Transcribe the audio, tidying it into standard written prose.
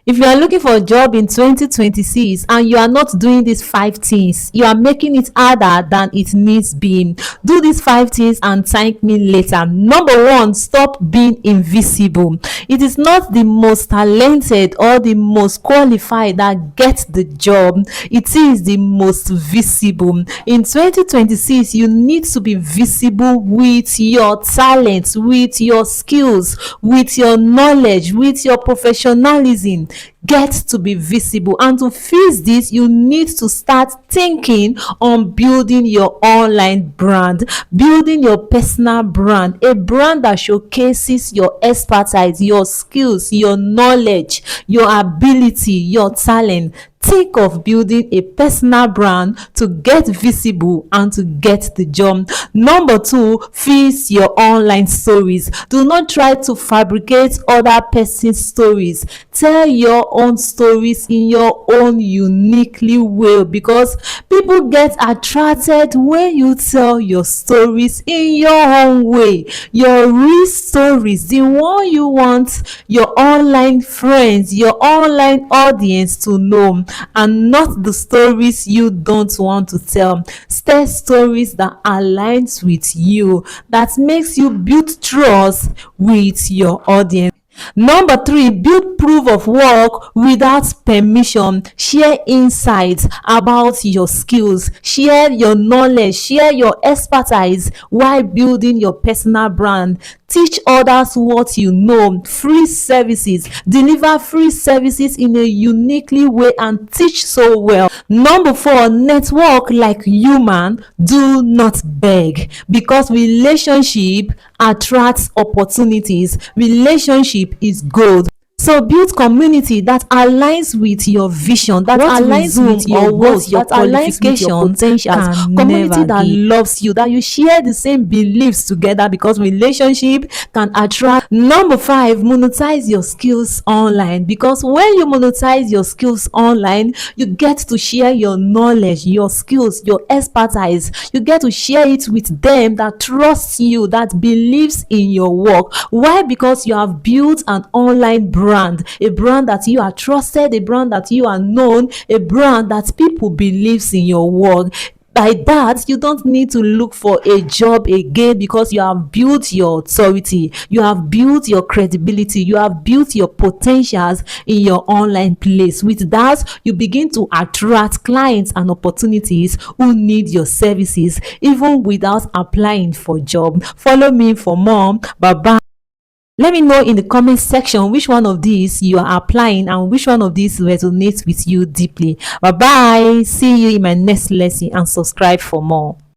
If you are looking for a job in 2026 and you are not doing these 5 things, you are making it harder than it needs being. Do these 5 things and thank me later. Number one, stop being invisible. It is not the most talented or the most qualified that gets the job. It is the most visible. In 2026, you need to be visible with your talents, with your skills, with your knowledge, with your professionalism. Get to be visible, and to fix this you need to start thinking on building your online brand, building your personal brand, a brand that showcases your expertise, your skills, your knowledge, your ability, your talent. Think of building a personal brand to get visible and to get the job. Number two, fix your online stories. Do not try to fabricate other person's stories. Tell your own stories in your own uniquely way, because people get attracted when you tell your stories in your own way, your real stories, the one you want your online friends, your online audience to know, and not the stories you don't want to tell. Tell stories that aligns with you, that makes you build trust with your audience. Number three, build proof of work without permission. Share insights about your skills, share your knowledge, share your expertise while building your personal brand. Teach others what you know. Free services. Deliver free services in a uniquely way and teach so well. Number four, network like human. Do not beg, because relationship attracts opportunities. Relationship is gold. So build community that aligns with your vision, that aligns with your goals, your qualification, potentials. Community that loves you, that you share the same beliefs together, because relationship can attract. Number five, monetize your skills online, because when you monetize your skills online, you get to share your knowledge, your skills, your expertise. You get to share it with them that trust you, that believes in your work. Why? Because you have built an online brand, a brand that you are trusted, a brand that you are known, a brand that people believes in your work. By that, you don't need to look for a job again, because you have built your authority, you have built your credibility, you have built your potentials in your online place. With that, you begin to attract clients and opportunities who need your services even without applying for job. Follow me for more. Bye bye. Let me know in the comment section which one of these you are applying and which one of these resonates with you deeply. Bye bye. See you in my next lesson, and subscribe for more.